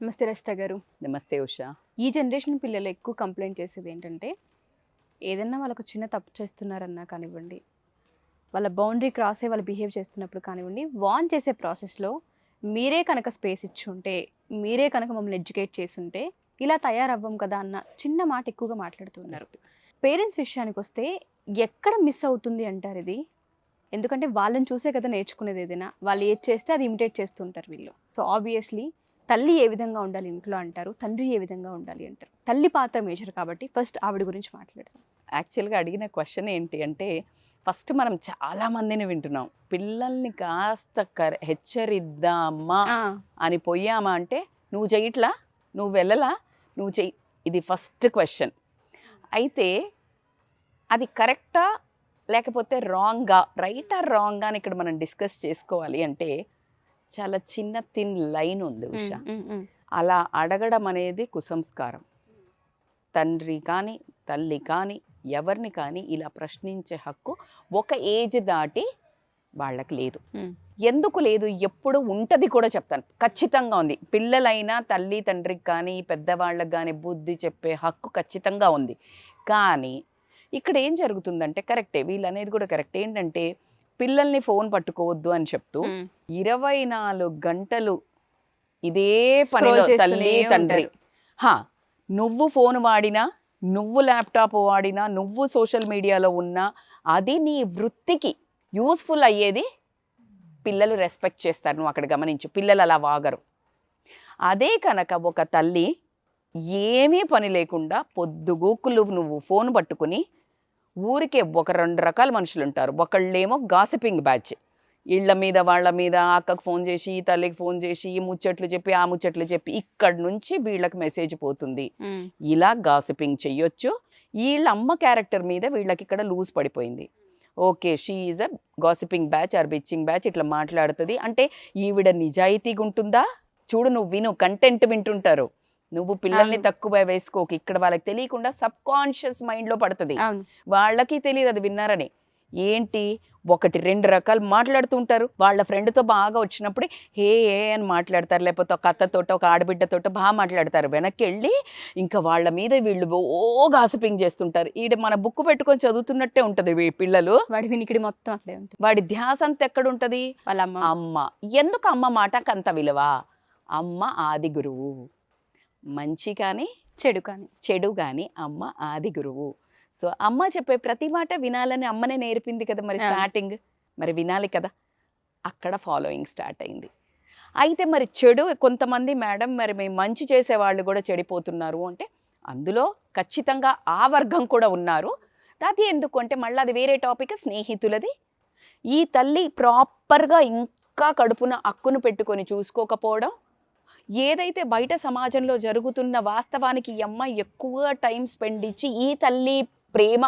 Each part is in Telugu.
నమస్తే రచిత గారు. నమస్తే ఉషా. ఈ జనరేషన్ పిల్లలు ఎక్కువ కంప్లైంట్ చేసేది ఏంటంటే, ఏదన్నా వాళ్ళకు చిన్న తప్పు చేస్తున్నారన్నా కానివ్వండి, వాళ్ళ బౌండరీ క్రాస్ అయ్యి వాళ్ళు బిహేవ్ చేస్తున్నప్పుడు కానివ్వండి, వార్న్ చేసే ప్రాసెస్లో మీరే కనుక స్పేస్ ఇచ్చుంటే, మీరే కనుక మమ్మల్ని ఎడ్యుకేట్ చేసుంటే ఇలా తయారవ్వం కదా అన్న చిన్న మాట ఎక్కువగా మాట్లాడుతూ ఉన్నారు. పేరెంట్స్ విషయానికి వస్తే ఎక్కడ మిస్ అవుతుంది అంటారు ఇది? ఎందుకంటే వాళ్ళని చూసే కదా నేర్చుకునేది. ఏదైనా వాళ్ళు ఏది చేస్తే అది ఇమిటేట్ చేస్తుంటారు వీళ్ళు. సో ఆబ్వియస్లీ తల్లి ఏ విధంగా ఉండాలి ఇంట్లో అంటారు, తండ్రి ఏ విధంగా ఉండాలి అంటారు. తల్లి పాత్ర మేజర్ కాబట్టి ఫస్ట్ ఆవిడ గురించి మాట్లాడదాం. యాక్చువల్గా అడిగిన క్వశ్చన్ ఏంటి అంటే, ఫస్ట్ మనం చాలా మందిని వింటున్నాం, పిల్లల్ని కాస్త హెచ్చరిద్దామా అని పోయామా అంటే, నువ్వు చెయ్యట్లా, నువ్వు వెళ్ళలా, నువ్వు చెయ్యి, ఇది ఫస్ట్ క్వశ్చన్. అయితే అది కరెక్టా లేకపోతే రాంగా, రైట్ ఆర్ రాంగా అని ఇక్కడ మనం డిస్కస్ చేసుకోవాలి అంటే చాలా చిన్న థిన్ లైన్ ఉంది ఉషా. అలా అడగడం అనేది కుసంస్కారం. తండ్రి కానీ తల్లి కానీ ఎవరిని కానీ ఇలా ప్రశ్నించే హక్కు ఒక ఏజ్ దాటి వాళ్ళకి లేదు. ఎందుకు లేదు, ఎప్పుడు ఉంటుంది కూడా చెప్తాను, ఖచ్చితంగా ఉంది. పిల్లలైనా తల్లి తండ్రికి కానీ పెద్దవాళ్ళకి కానీ బుద్ధి చెప్పే హక్కు ఖచ్చితంగా ఉంది. కానీ ఇక్కడ ఏం జరుగుతుందంటే, కరెక్టే, వీళ్ళు అనేది కూడా కరెక్ట్, ఏంటంటే పిల్లల్ని ఫోన్ పట్టుకోవద్దు అని చెప్తూ 24 గంటలు ఇదే పనిలో తల్లి తండ్రి. నువ్వు ఫోన్ వాడినా, నువ్వు ల్యాప్టాప్ వాడినా, నువ్వు సోషల్ మీడియాలో ఉన్నా, అది నీ వృత్తికి యూస్ఫుల్ అయ్యేది పిల్లలు రెస్పెక్ట్ చేస్తారు. నువ్వు అక్కడ గమనించు, పిల్లలు అలా వాగరు. అదే కనుక ఒక తల్లి ఏమీ పని లేకుండా పొద్దుగూకులు నువ్వు ఫోన్ పట్టుకుని, ఊరికే ఒక 2 రకాల మనుషులు ఉంటారు. ఒకళ్ళేమో గాసిపింగ్ బ్యాచ్, ఇళ్ళ మీద వాళ్ళ మీద అక్కకు ఫోన్ చేసి, ఈ తల్లికి ఫోన్ చేసి, ఈ ముచ్చట్లు చెప్పి ఆ ముచ్చట్లు చెప్పి ఇక్కడి నుంచి వీళ్ళకి మెసేజ్ పోతుంది. ఇలా గాసిపింగ్ చెయ్యొచ్చు. వీళ్ళ అమ్మ క్యారెక్టర్ మీద వీళ్ళకి ఇక్కడ లూజ్ పడిపోయింది. Okay, she is a gossiping batch or bitching batch, ఇట్లా మాట్లాడుతుంది అంటే ఈవిడ నిజాయితీగా ఉంటుందా? చూడు, నువ్వు విను, కంటెంట్ వింటుంటారు, నువ్వు పిల్లల్ని తక్కువ వేసుకోకు. ఇక్కడ వాళ్ళకి తెలియకుండా సబ్ కాన్షియస్ మైండ్లో పడుతుంది, వాళ్ళకి తెలియదు అది విన్నారని. ఏంటి, 1-2 రకాలు మాట్లాడుతుంటారు. వాళ్ళ ఫ్రెండ్తో బాగా వచ్చినప్పుడు హే ఏ అని మాట్లాడతారు, లేకపోతే ఒక అత్తతోట ఒక ఆడబిడ్డతోట బాగా మాట్లాడతారు. వెనక్కి వెళ్ళి ఇంకా వాళ్ళ మీద వీళ్ళు ఓ గాసిపింగ్ చేస్తుంటారు. ఈడ మన బుక్ పెట్టుకొని చదువుతున్నట్టే ఉంటుంది పిల్లలు. వాడి వినికిడి మొత్తం అట్లే ఉంటుంది. వాడి ధ్యాస అంతా ఎక్కడ ఉంటుంది? వాళ్ళ అమ్మ. ఎందుకు అమ్మ మాటకు అంత విలువ? అమ్మ ఆది గురువు. మంచి కానీ చెడు కానీ అమ్మ ఆది గురువు. సో అమ్మ చెప్పే ప్రతి మాట వినాలని అమ్మనే నేర్పింది కదా మరి స్టార్టింగ్, మరి వినాలి కదా. అక్కడ ఫాలోయింగ్ స్టార్ట్ అయింది. అయితే మరి చెడు, కొంతమంది మేడం మరి మేము మంచి చేసేవాళ్ళు కూడా చెడిపోతున్నారు అంటే, అందులో ఖచ్చితంగా ఆ వర్గం కూడా ఉన్నారు. అది ఎందుకు అంటే మళ్ళీ అది వేరే టాపిక్, స్నేహితులది. ఈ తల్లి ప్రాపర్గా ఇంకా కడుపున అక్కును పెట్టుకొని చూసుకోకపోవడం, ఏదైతే బయట సమాజంలో జరుగుతున్న వాస్తవానికి ఈ అమ్మాయి ఎక్కువ టైం స్పెండ్ ఇచ్చి ఈ తల్లి ప్రేమ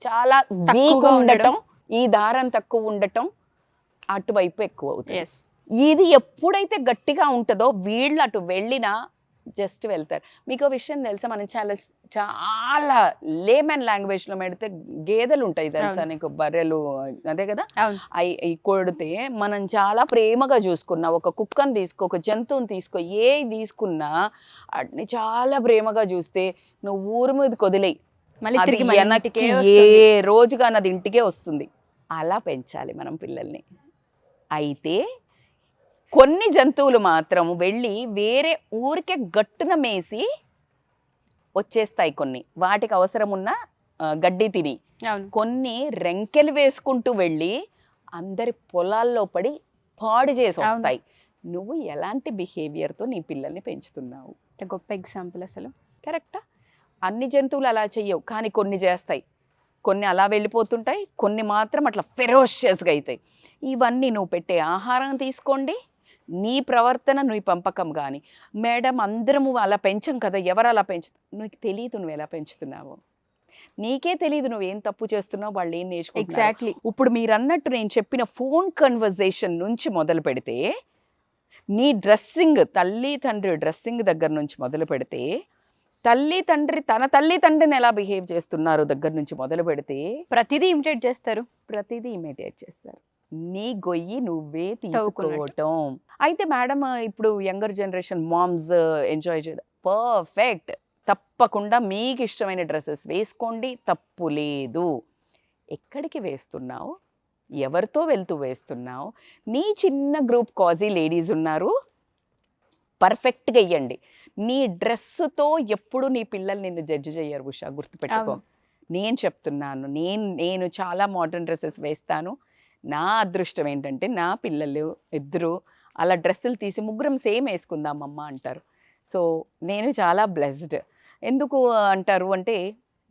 చాలా తక్కువగా ఉండటం, ఈ దారం తక్కువ ఉండటం, అటువైపు ఎక్కువ అవుతుంది. ఇది ఎప్పుడైతే గట్టిగా ఉంటుందో వీళ్ళు అటు వెళ్ళినా జస్ట్ వెళ్తారు. మీకు విషయం తెలుసా, మనం చాలా లేమన్ లాంగ్వేజ్లో పెడితే గేదెలు ఉంటాయి తెలుసా నీకు, బర్రెలు, అదే కదా, అవి కొడితే మనం చాలా ప్రేమగా చూసుకున్నా, ఒక కుక్కను తీసుకో, ఒక జంతువుని తీసుకో, ఏ తీసుకున్నా అన్ని చాలా ప్రేమగా చూస్తే నువ్వు ఊరు మీద కొదిలేయి, ఏ రోజుగా అది ఇంటికే వస్తుంది. అలా పెంచాలి మనం పిల్లల్ని. అయితే కొన్ని జంతువులు మాత్రం వెళ్ళి వేరే ఊరికే గట్టున మేసి వచ్చేస్తాయి. కొన్ని వాటికి అవసరం ఉన్న గడ్డి తిని, కొన్ని రెంకెలు వేసుకుంటూ వెళ్ళి అందరి పొలాల్లో పడి పాడు చేసి వస్తాయి. నువ్వు ఎలాంటి బిహేవియర్తో నీ పిల్లల్ని పెంచుతున్నావు? గొప్ప ఎగ్జాంపుల్ అసలు. కరెక్టా? అన్ని జంతువులు అలా చెయ్యవు, కానీ కొన్ని చేస్తాయి. కొన్ని అలా వెళ్ళిపోతుంటాయి, కొన్ని మాత్రం అట్లా ఫెరోషియస్గా అవుతాయి. ఇవన్నీ నువ్వు పెట్టే ఆహారం తీసుకోండి, నీ ప్రవర్తన, నీ పెంపకం కానీ. మేడం అందరము అలా పెంచం కదా, ఎవరు అలా నీకు తెలియదు నువ్వు ఎలా పెంచుతున్నావు, నీకే తెలియదు నువ్వేం తప్పు చేస్తున్నావు, వాళ్ళు ఏం నేర్చుకుంటున్నారు. ఎగ్జాక్ట్లీ. ఇప్పుడు మీరు అన్నట్టు నేను చెప్పిన ఫోన్ కన్వర్జేషన్ నుంచి మొదలు పెడితే, నీ డ్రెస్సింగ్, తల్లి తండ్రి డ్రెస్సింగ్ దగ్గర నుంచి మొదలు పెడితే, తల్లి తండ్రి తన తల్లి తండ్రిని ఎలా బిహేవ్ చేస్తున్నారు దగ్గర నుంచి మొదలు పెడితే ప్రతిదీ ఇమిటేట్ చేస్తారు. ప్రతిదీ ఇమిటేట్ చేస్తారు. నీ గొయ్యి నువ్వే తవ్వుకున్నట్టు. తీసుకోవటం. అయితే మేడం ఇప్పుడు యంగర్ జనరేషన్ మామ్స్ ఎంజాయ్ చేద్దాం, పర్ఫెక్ట్. తప్పకుండా మీకు ఇష్టమైన డ్రెస్సెస్ వేసుకోండి, తప్పు లేదు. ఎక్కడికి వేస్తున్నావు, ఎవరితో వెళ్తూ వేస్తున్నావు? నీ చిన్న గ్రూప్ కాజీ లేడీస్ ఉన్నారు, పర్ఫెక్ట్గా వెయ్యండి. నీ డ్రెస్సుతో ఎప్పుడు నీ పిల్లలు నిన్ను జడ్జి చేయరు ఉషా, గుర్తుపెట్టుకో. అవును. నేను చెప్తున్నాను, నేను చాలా మోడర్న్ డ్రెస్సెస్ వేస్తాను. నా అదృష్టం ఏంటంటే నా పిల్లలు ఇద్దరు అలా డ్రెస్సులు తీసి ముగ్గురం సేమ్ వేసుకుందామమ్మ అంటారు. సో నేను చాలా బ్లెస్డ్. ఎందుకు అంటారు అంటే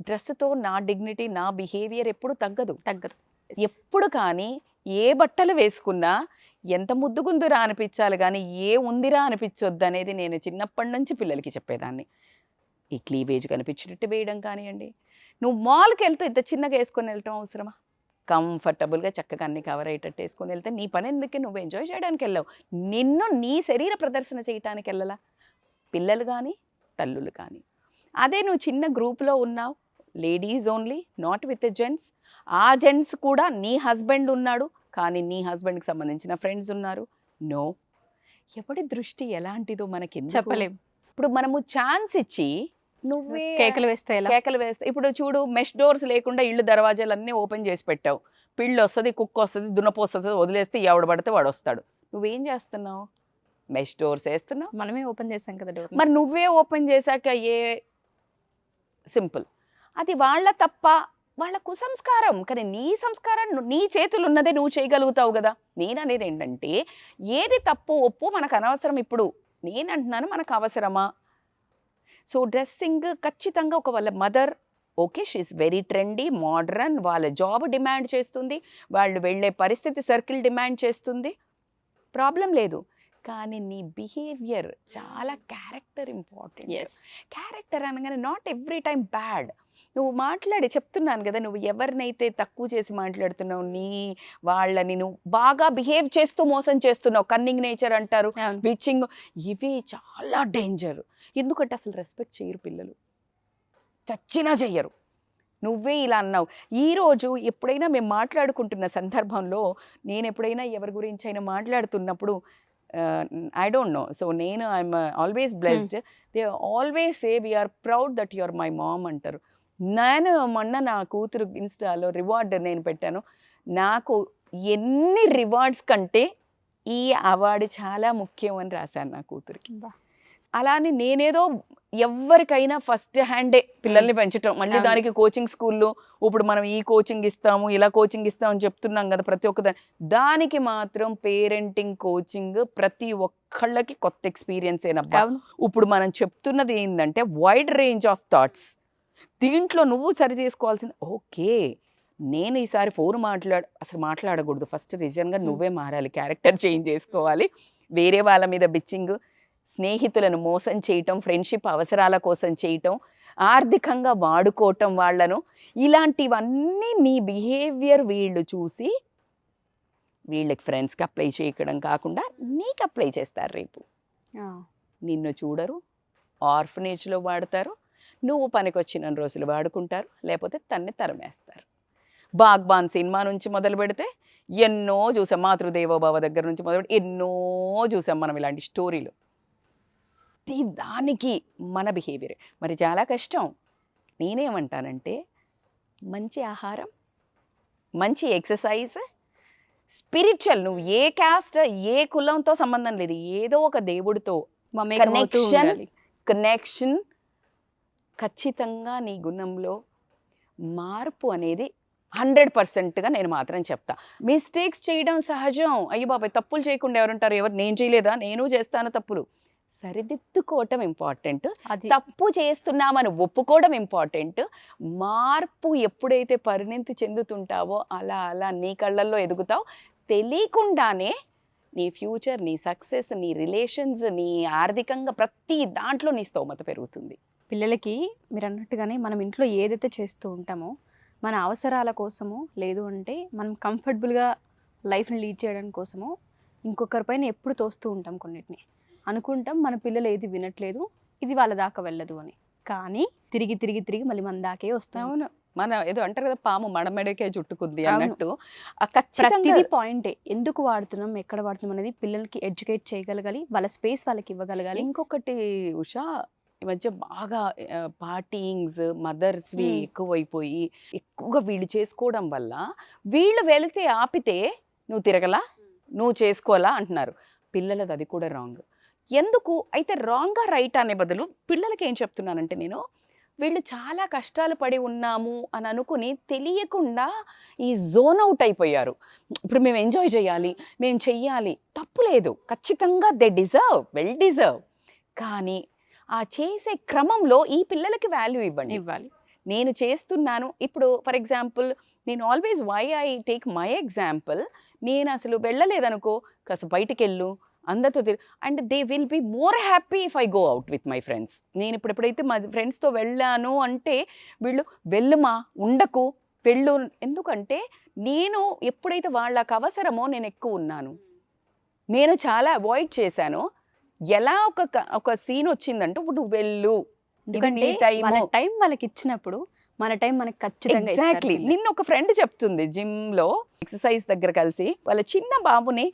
డ్రెస్సుతో నా డిగ్నిటీ, నా బిహేవియర్ ఎప్పుడు తగ్గదు. ఎప్పుడు కానీ ఏ బట్టలు వేసుకున్నా ఎంత ముద్దుగుందురా అనిపించాలి కానీ ఏ ఉందిరా అనిపించొద్దు అనేది నేను చిన్నప్పటి నుంచి పిల్లలకి చెప్పేదాన్ని. ఈ క్లీవేజ్ కనిపించేటట్టు వేయడం కానివ్వండి. నువ్వు మాల్కి వెళ్తూ ఇంత చిన్నగా వేసుకొని వెళ్ళటం అవసరమా? కంఫర్టబుల్గా చక్కగా అన్ని కవర్ అయ్యేటట్టు వేసుకొని వెళ్తే నీ పని ఎందుకు? నువ్వు ఎంజాయ్ చేయడానికి వెళ్ళావు, నిన్ను నీ శరీర ప్రదర్శన చేయటానికి వెళ్ళలా పిల్లలు కానీ తల్లులు కానీ. అదే నువ్వు చిన్న గ్రూప్లో ఉన్నావు, ladies only, not with gents. ఆ జెంట్స్ కూడా నీ హస్బెండ్ ఉన్నాడు కానీ నీ హస్బెండ్కి సంబంధించిన ఫ్రెండ్స్ ఉన్నారు. నో, ఎవడి దృష్టి ఎలాంటిదో మనకి చెప్పలేం. ఇప్పుడు మనము ఛాన్స్ ఇచ్చి నువ్వే కేకలు వేస్తే ఇప్పుడు చూడు, మెష్ డోర్స్ లేకుండా ఇళ్ళు దర్వాజాలు అన్నీ ఓపెన్ చేసి పెట్టావు. పిల్లి వస్తుంది, కుక్క వస్తుంది, దున్నపో వస్తుంది, వదిలేస్తే ఎవడ పడితే వాడు వస్తాడు. నువ్వేం చేస్తున్నావు? మెష్ డోర్స్ వేస్తున్నావు. మనమే ఓపెన్ చేసాం కదా డోర్. మరి నువ్వే ఓపెన్ చేశాక సింపుల్. అది వాళ్ళ తప్ప, వాళ్ళ కుసంస్కారం. కానీ నీ సంస్కారం నీ చేతులు ఉన్నదే నువ్వు చేయగలుగుతావు కదా. నేను అనేది ఏంటంటే ఏది తప్పు ఒప్పు మనకు అనవసరం. ఇప్పుడు నేను అంటున్నాను మనకు అవసరమా? సో డ్రెస్సింగ్ ఖచ్చితంగా ఒక వాళ్ళ mother, okay, she is very trendy, modern, వాళ్ళ జాబ్ డిమాండ్ చేస్తుంది, వాళ్ళు వెళ్ళే పరిస్థితి సర్కిల్ డిమాండ్ చేస్తుంది, ప్రాబ్లం లేదు. కానీ నీ బిహేవియర్ చాలా క్యారెక్టర్ ఇంపార్టెంట్. క్యారెక్టర్ అనగానే నాట్ ఎవ్రీ టైం బ్యాడ్. నువ్వు మాట్లాడి చెప్తున్నాను కదా, నువ్వు ఎవరినైతే తక్కువ చేసి మాట్లాడుతున్నావు, వాళ్ళని నువ్వు బాగా బిహేవ్ చేస్తూ మోసం చేస్తున్నావు. కన్నింగ్ నేచర్ అంటారు, బిచ్చింగ్, ఇవి చాలా డేంజర్. ఎందుకంటే అసలు రెస్పెక్ట్ చేయరు పిల్లలు, చచ్చినా చెయ్యరు. నువ్వే ఇలా అన్నావు. ఈరోజు ఎప్పుడైనా మేము మాట్లాడుకుంటున్న సందర్భంలో నేను ఎప్పుడైనా ఎవరి గురించి అయినా మాట్లాడుతున్నప్పుడు ఐ డోంట్ నో, సో నేను I am always blessed. They always say we are proud that you are my mom అంటారు. నేను మొన్న నా కూతురు ఇన్స్టాలో రివార్డ్ నేను పెట్టాను. నాకు ఎన్ని రివార్డ్స్ కంటే ఈ అవార్డు చాలా ముఖ్యం అని రాశాను నా కూతురికి. అలానే నేనేదో ఎవరికైనా ఫస్ట్ హ్యాండే పిల్లల్ని పెంచటం, మళ్ళీ దానికి కోచింగ్ స్కూల్లో ఇప్పుడు మనం ఈ కోచింగ్ ఇస్తాము, ఇలా కోచింగ్ ఇస్తామని చెప్తున్నాం కదా ప్రతి ఒక్క దానికి మాత్రం పేరెంటింగ్ కోచింగ్ ప్రతి ఒక్కళ్ళకి కొత్త ఎక్స్పీరియన్స్ ఏనబ్బా. ఇప్పుడు మనం చెప్తున్నది ఏంటంటే వైడ్ రేంజ్ ఆఫ్ థాట్స్. దీంట్లో నువ్వు సరి చేసుకోవాల్సింది, ఓకే నేను ఈసారి ఫోన్ అసలు మాట్లాడకూడదు, ఫస్ట్ రీజన్గా నువ్వే మారాలి, క్యారెక్టర్ చేంజ్ చేసుకోవాలి. వేరే వాళ్ళ మీద బిచ్చింగ్, స్నేహితులను మోసం చేయటం, ఫ్రెండ్షిప్ అవసరాల కోసం చేయటం, ఆర్థికంగా వాడుకోవటం వాళ్ళను, ఇలాంటివన్నీ నీ బిహేవియర్ వీళ్ళు చూసి వీళ్ళకి ఫ్రెండ్స్కి అప్లై చేయడం కాకుండా నీకు అప్లై చేస్తారు. రేపు నిన్ను చూడరు, ఆర్ఫనేజ్లో వాడతారు, నువ్వు పనికొచ్చిన రోజులు వాడుకుంటారు, లేకపోతే తరిమేస్తారు. బాగ్బాన్ సినిమా నుంచి మొదలు పెడితే ఎన్నో చూసాం, మాతృదేవోభవ దగ్గర నుంచి మొదలు పెడితే ఎన్నో చూసాం మనం ఇలాంటి స్టోరీలు. దానికి మన బిహేవియర్ మరి చాలా కష్టం. నేనేమంటానంటే మంచి ఆహారం, మంచి ఎక్సర్సైజ్, స్పిరిచువల్, నువ్వు ఏ క్యాస్ట్ ఏ కులంతో సంబంధం లేదు, ఏదో ఒక దేవుడితో కనెక్షన్ ఖచ్చితంగా నీ గుణంలో మార్పు అనేది 100%గా నేను మాత్రం చెప్తా. మిస్టేక్స్ చేయడం సహజం. అయ్యో బాబాయ్ తప్పులు చేయకుండా ఎవరుంటారు? నేను చేయలేదా? నేను చేస్తాను తప్పులు. సరిదిద్దుకోవటం ఇంపార్టెంట్, తప్పు చేస్తున్నామని ఒప్పుకోవడం ఇంపార్టెంట్. మార్పు ఎప్పుడైతే పరిణితి చెందుతుంటావో అలా అలా నీ కళ్ళల్లో ఎదుగుతావు. తెలియకుండానే నీ ఫ్యూచర్, నీ సక్సెస్, నీ రిలేషన్స్, నీ ఆర్థికంగా ప్రతి దాంట్లో నీ స్తోమత పెరుగుతుంది. పిల్లలకి మీరు అన్నట్టుగానే మనం ఇంట్లో ఏదైతే చేస్తూ ఉంటామో మన అవసరాల కోసమో లేదు అంటే మనం కంఫర్టబుల్గా లైఫ్ని లీడ్ చేయడం కోసమో ఇంకొకరిపైన ఎప్పుడు తోస్తూ ఉంటాం. కొన్నిటిని అనుకుంటాం మన పిల్లలు ఏది వినట్లేదు, ఇది వాళ్ళ దాకా వెళ్ళదు అని. కానీ తిరిగి తిరిగి తిరిగి మళ్ళీ మన దాకే వస్తాం. అవును, మన ఏదో అంటారు కదా, పాము మడమెడకే చుట్టుకుంది అవును. అన్నట్టు ఖచ్చితంగా ప్రతిదీ పాయింటే. ఎందుకు వాడుతున్నాం, ఎక్కడ వాడుతున్నాం అనేది పిల్లలకి ఎడ్యుకేట్ చేయగలగాలి, వాళ్ళ స్పేస్ వాళ్ళకి ఇవ్వగలగాలి. ఇంకొకటి ఉషా, ఈ మధ్య బాగా పార్టీయింగ్స్ మదర్స్వి ఎక్కువైపోయి ఎక్కువగా వీళ్ళు చేసుకోవడం వల్ల వీళ్ళు వెళితే ఆపితే నువ్వు తిరగలా, నువ్వు చేసుకోవాలా అంటున్నారు. పిల్లలది అది కూడా రాంగ్. ఎందుకు అయితే రాంగా రైట్ అనే బదులు పిల్లలకి ఏం చెప్తున్నానంటే నేను, వీళ్ళు చాలా కష్టాలు పడి ఉన్నాము అని అనుకుని తెలియకుండా ఈ జోన్ అవుట్ అయిపోయారు. ఇప్పుడు మేము ఎంజాయ్ చేయాలి, మేము చెయ్యాలి, తప్పు లేదు, ఖచ్చితంగా దే డిజర్వ్, వెల్ డిజర్వ్. కానీ ఆ చేసే క్రమంలో ఈ పిల్లలకి వాల్యూ ఇవ్వాలి. నేను చేస్తున్నాను ఇప్పుడు, ఫర్ ఎగ్జాంపుల్ నేను always why I take my example, నేను అసలు వెళ్ళలేదనుకో, కాస్త బయటికి వెళ్ళు అందరితో and they will be more happy if I go out with my friends. నేను ఇప్పుడు ఎప్పుడైతే మా ఫ్రెండ్స్తో వెళ్ళాను అంటే వీళ్ళు వెళ్ళుమా, ఉండకు, వెళ్ళు. ఎందుకంటే నేను ఎప్పుడైతే వాళ్ళకి అవసరమో నేను ఎక్కువ ఉన్నాను, నేను చాలా అవాయిడ్ చేశాను. ఎలా ఒక సీన్ వచ్చిందంటే ఇప్పుడు నువ్వు వెళ్ళు, ఎందుకంటే టైం వాళ్ళకి ఇచ్చినప్పుడు మన టైం మనకి ఖచ్చితంగా ఎగ్జాక్ట్లీ. నిన్న ఒక ఫ్రెండ్ చెప్తుంది, జిమ్లో ఎక్సర్సైజ్ దగ్గర కలిసి వాళ్ళ చిన్న బాబుని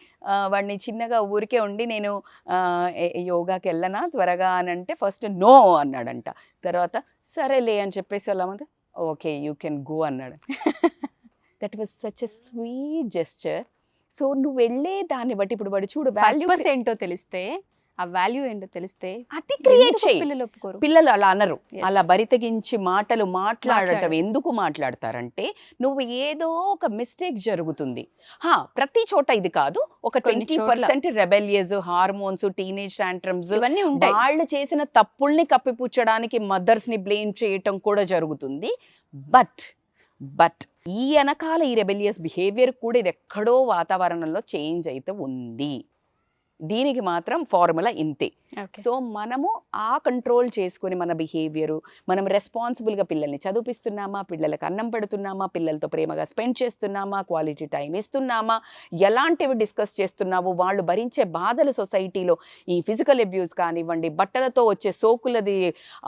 వాడిని చిన్నగా ఊరికే ఉండి నేను యోగాకి వెళ్ళనా త్వరగా అని అంటే ఫస్ట్ నో అన్నాడంట. తర్వాత సరేలే అని చెప్పేసి వాళ్ళ ముందు ఓకే యూ కెన్ గో అన్నాడు. That was such a sweet gesture. So నువ్వు వెళ్ళే దాన్ని బట్టి ఇప్పుడు వాడు చూడు వాల్యూ ఏంటో తెలిస్తే, ఆ వాల్యూ ఏంటో తెలిస్తే అది క్రియేట్ చేయి. పిల్లలు ఒప్పుకోరు. పిల్లలు అలా అనరు. అలా బరితెగించి మాటలు మాట్లాడటం ఎందుకు మాట్లాడతారంటే, నువ్వు ఏదో ఒక మిస్టేక్ జరుగుతుంది. ప్రతి చోట ఇది కాదు, ఒక 20% రెబెలియస్ హార్మోన్స్, టీనేజ్ టాంట్రమ్స్ ఇవన్నీ ఉంటాయి. వాళ్ళు చేసిన తప్పుల్ని కప్పిపుచ్చడానికి మదర్స్ ని బ్లేమ్ చేయటం కూడా జరుగుతుంది. బట్ ఈ వెనకాల ఈ రెబెలియస్ బిహేవియర్ కూడా ఇది ఎక్కడో వాతావరణంలో చేంజ్ అయితే ఉంది. దీనికి మాత్రం ఫార్ములా ఇంతే. సో మనము ఆ కంట్రోల్ చేసుకొని మన బిహేవియరు, మనం రెస్పాన్సిబుల్గా పిల్లల్ని చదివిస్తున్నామా, పిల్లలకు అన్నం పెడుతున్నామా, పిల్లలతో ప్రేమగా స్పెండ్ చేస్తున్నామా, క్వాలిటీ టైం ఇస్తున్నామా, ఎలాంటివి డిస్కస్ చేస్తున్నావు, వాళ్ళు భరించే బాధలు సొసైటీలో ఈ ఫిజికల్ అబ్యూస్ కానివ్వండి, బట్టలతో వచ్చే సోకులది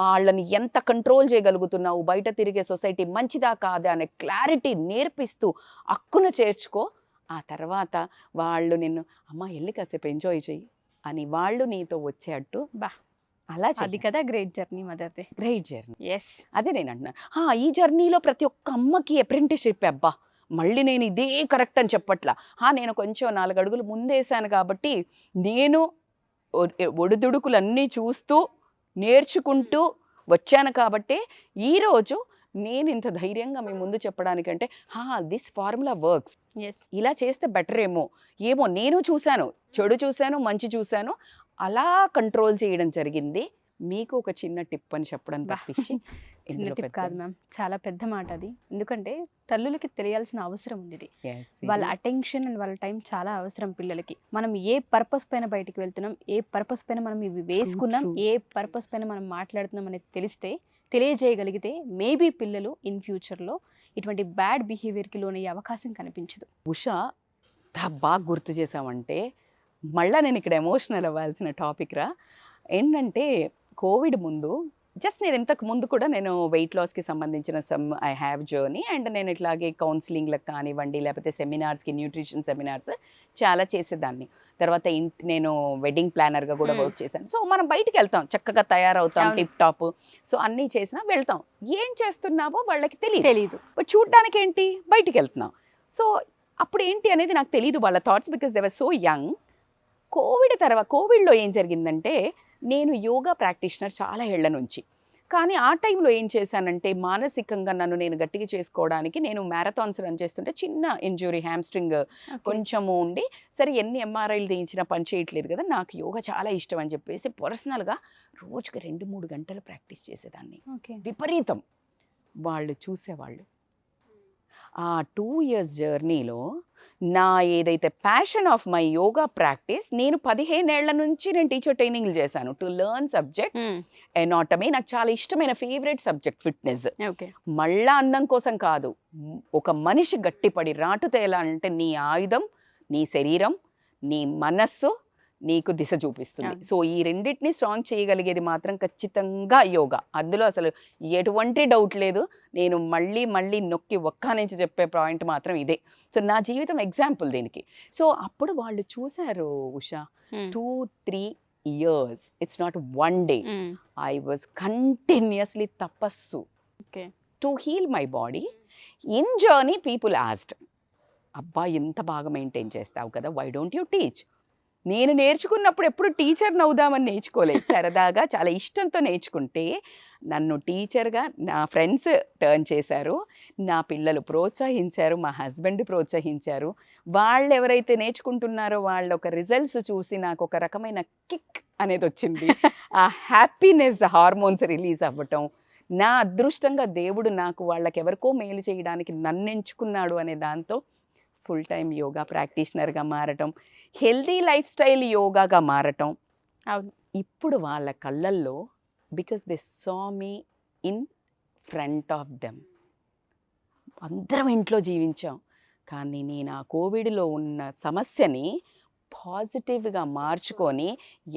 వాళ్ళని ఎంత కంట్రోల్ చేయగలుగుతున్నావు, బయట తిరిగే సొసైటీ మంచిదా కాదా అనే క్లారిటీ నేర్పిస్తూ అక్కున చేర్చుకో. ఆ తర్వాత వాళ్ళు నిన్ను అమ్మ వెళ్ళి కాసేపు ఎంజాయ్ చెయ్యి అని వాళ్ళు నీతో వచ్చేటట్టు అలా అది కదా గ్రేట్ జర్నీ మదర్దే. Great journey. ఎస్, అదే నేను అంటున్నాను. ఈ జర్నీలో ప్రతి ఒక్క అమ్మకి అప్రెంటిస్షిప్. అబ్బా మళ్ళీ నేను ఇదే కరెక్ట్ అని చెప్పట్లా. నేను కొంచెం 4 అడుగులు ముందేసాను కాబట్టి నేను ఒడిదుడుకులన్నీ చూస్తూ నేర్చుకుంటూ వచ్చాను కాబట్టి ఈరోజు నేను ఇంత ధైర్యంగా మీ ముందు చెప్పడానికంటే దిస్ ఫార్ములా వర్క్స్, ఇలా చేస్తే బెటర్ ఏమో నేను చూశాను, చెడు చూశాను, మంచి చూశాను, అలా కంట్రోల్ చేయడం జరిగింది. మీకు ఒక చిన్న టిప్ అని చెప్పడం తప్పించి చిన్న టిప్ కాదు మ్యామ్, చాలా పెద్ద మాట అది. ఎందుకంటే తల్లులకి తెలియాల్సిన అవసరం ఉంది ఇది. వాళ్ళ అటెన్షన్ అండ్ వాళ్ళ టైం చాలా అవసరం పిల్లలకి. మనం ఏ పర్పస్ పైన బయటికి వెళ్తున్నాం, ఏ పర్పస్ పైన మనం ఇవి వేసుకున్నాం, ఏ పర్పస్ పైన మనం మాట్లాడుతున్నాం అనేది తెలియజేయగలిగితే మేబీ పిల్లలు ఇన్ ఫ్యూచర్లో ఇటువంటి బ్యాడ్ బిహేవియర్కి లోనయ్యే అవకాశం కనిపించదు. ఉషా బాగా గుర్తు చేసామంటే మళ్ళీ నేను ఇక్కడ ఎమోషనల్ అవ్వాల్సిన టాపిక్ రా. ఏంటంటే కోవిడ్ ముందు జస్ట్ నేను ఇంతకు ముందు కూడా నేను వెయిట్ లాస్కి సంబంధించిన ఐ హ్యావ్ జర్నీ అండ్ నేను ఇట్లాగే కౌన్సిలింగ్లకు కానివ్వండి, లేకపోతే సెమినార్స్కి, న్యూట్రిషన్ సెమినార్స్ చాలా చేసేదాన్ని. తర్వాత నేను వెడ్డింగ్ ప్లానర్గా కూడా వర్క్ చేశాను. సో మనం బయటికి వెళ్తాం, చక్కగా తయారవుతాం, టిప్ టాప్, సో అన్నీ చేసినా వెళ్తాం. ఏం చేస్తున్నావో వాళ్ళకి తెలియదు, బట్ చూడ్డానికి ఏంటి బయటికి వెళ్తున్నాం. సో అప్పుడు ఏంటి అనేది నాకు తెలియదు వాళ్ళ thoughts, because they were so young. కోవిడ్లో ఏం జరిగిందంటే, నేను యోగా ప్రాక్టీషనర్ చాలా ఏళ్ల నుంచి. కానీ ఆ టైంలో ఏం చేశానంటే, మానసికంగా నన్ను నేను గట్టిగా చేసుకోవడానికి నేను మ్యారథాన్స్ రన్ చేస్తుంటే చిన్న ఇంజురీ, హ్యామ్స్ట్రింగ్ కొంచెము ఉండి, సరే ఎన్ని ఎంఆర్ఐలు తీయించినా పని చేయట్లేదు కదా, నాకు యోగా చాలా ఇష్టం అని చెప్పేసి పర్సనల్గా రోజుకి 2-3 గంటలు ప్రాక్టీస్ చేసేదాన్ని. విపరీతం. వాళ్ళు చూసేవాళ్ళు. ఆ 2 years జర్నీలో నా ఏదైతే passion of my yoga practice, నేను 15 ఏళ్ల నుంచి నేను టీచర్ ట్రైనింగ్లు చేశాను టు లెర్న్ సబ్జెక్ట్ ఎనాటమీ. నాకు చాలా ఇష్టమైన ఫేవరెట్ సబ్జెక్ట్ ఫిట్నెస్. మళ్ళా అందం కోసం కాదు, ఒక మనిషి గట్టిపడి రాటు తేలాలంటే నీ ఆయుధం నీ శరీరం, నీ మనస్సు, నీకు దిశ చూపిస్తుంది. అవును. సో ఈ రెండింటిని స్ట్రాంగ్ చేయగలిగేది మాత్రం ఖచ్చితంగా యోగా. అందులో అసలు ఎటువంటి డౌట్ లేదు. నేను మళ్ళీ నొక్కి ఒక్క నుంచి చెప్పే పాయింట్ మాత్రం ఇదే. సో నా జీవితం ఎగ్జాంపుల్ దీనికి. సో అప్పుడు వాళ్ళు చూశారు Usha, 2-3 years, it's not one day. I was continuously tapassu to heal my body. In journey people asked, అబ్బా ఎంత బాగా మెయింటైన్ చేస్తావు కదా, వై డోంట్ యూ టీచ్? నేను నేర్చుకున్నప్పుడు ఎప్పుడు టీచర్ని అవుదామని నేర్చుకోలేదు, సరదాగా చాలా ఇష్టంతో నేర్చుకుంటే నన్ను టీచర్గా నా ఫ్రెండ్స్ టర్న్ చేశారు, నా పిల్లలు ప్రోత్సహించారు, మా హస్బెండ్ ప్రోత్సహించారు. వాళ్ళు ఎవరైతే నేర్చుకుంటున్నారో వాళ్ళ ఒక రిజల్ట్స్ చూసి నాకు ఒక రకమైన కిక్ అనేది వచ్చింది. ఆ హ్యాపీనెస్ హార్మోన్స్ రిలీజ్ అవ్వటం, నా అదృష్టంగా దేవుడు నాకు వాళ్ళకి ఎవరికో మేలు చేయడానికి నన్ను ఎంచుకున్నాడు అనే దాంతో ఫుల్ టైం యోగా ప్రాక్టీషనర్గా మారటం, హెల్దీ లైఫ్ స్టైల్ యోగాగా మారటం. అవును. ఇప్పుడు వాళ్ళ కళ్ళల్లో, because they saw me in front of them. అందరం ఇంట్లో జీవించాం, కానీ నేను ఆ కోవిడ్లో ఉన్న సమస్యని పాజిటివ్గా మార్చుకొని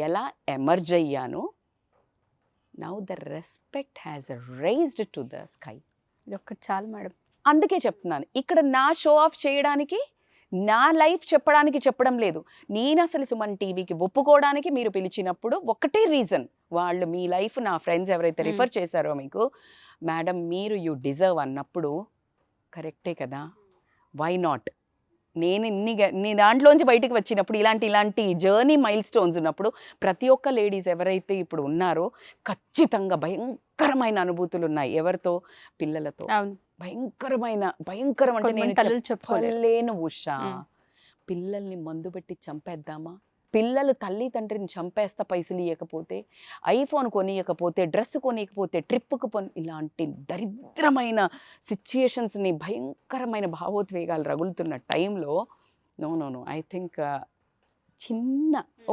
ఎలా ఎమర్జ్ అయ్యాను. Now the respect has raised to the sky. ఇది ఒక్కటి చాలు మేడం. అందుకే చెప్తున్నాను, ఇక్కడ నా షో ఆఫ్ చేయడానికి, నా లైఫ్ చెప్పడానికి చెప్పడం లేదు. నేను అసలు సుమన్ టీవీకి ఒప్పుకోవడానికి మీరు పిలిచినప్పుడు ఒకటే రీజన్, వాళ్ళు మీ లైఫ్ నా ఫ్రెండ్స్ ఎవరైతే రిఫర్ చేశారో మీకు, మేడం మీరు యూ డిజర్వ్ అన్నప్పుడు కరెక్టే కదా, వై నాట్? నేను నీ దాంట్లోంచి బయటకు వచ్చినప్పుడు ఇలాంటి జర్నీ మైల్ స్టోన్స్ ఉన్నప్పుడు ప్రతి ఒక్క లేడీస్ ఎవరైతే ఇప్పుడు ఉన్నారో ఖచ్చితంగా భయంకరమైన అనుభూతులు ఉన్నాయి. ఎవరితో? పిల్లలతో. భయంకరం అంటే నేను చెప్పలేను ఉషా. పిల్లల్ని మందు పెట్టి చంపేద్దామా? పిల్లలు తల్లి తండ్రిని చంపేస్తా పైసలు ఇవ్వకపోతే, ఐఫోన్ కొనియకపోతే, డ్రెస్ కొనియకపోతే, ట్రిప్పుకు ఇలాంటి దరిద్రమైన సిచ్యుయేషన్స్ని, భయంకరమైన భావోద్వేగాలు రగులుతున్న టైంలో నో ఐ థింక్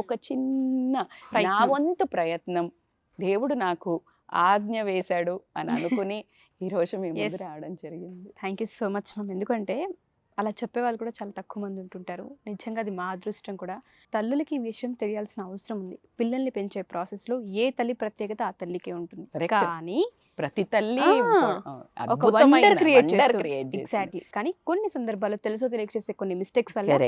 ఒక చిన్న నా వంతు ప్రయత్నం దేవుడు నాకు ఆజ్ఞ వేశాడు అని అనుకుని ఈరోజు మీ ముందు రావడం జరిగింది. Thank you so much ma'am. ఎందుకంటే అలా చెప్పేవాళ్ళు కూడా చాలా తక్కువ మంది ఉంటుంటారు. నిజంగా అది మా అదృష్టం కూడా. తల్లులకి ఈ విషయం తెలియాల్సిన అవసరం ఉంది. పిల్లల్ని పెంచే ప్రాసెస్లో ఏ తల్లి ప్రత్యేకత ఆ తల్లికే ఉంటుంది, కానీ ప్రతి తల్లి ఒక వండర్ క్రియేట్ చేస్తుంది. ఎగ్జాక్ట్లీ. కానీ కొన్ని సందర్భాల్లో తెలుసో తెలియక చేసే కొన్ని మిస్టేక్స్ వల్ల,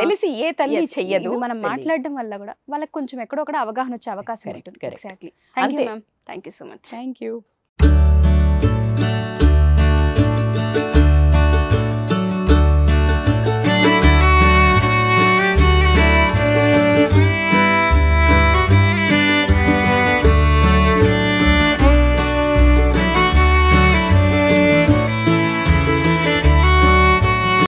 తెలిసి ఏ తల్లి చెయ్యదు, మనం మాట్లాడడం వల్ల కూడా వాళ్ళకి కొంచెం ఎక్కడొక్కడ అవగాహన వచ్చే అవకాశం ఉంటుంది. Exactly. Thank you ma'am. Thank you so much. Thank you.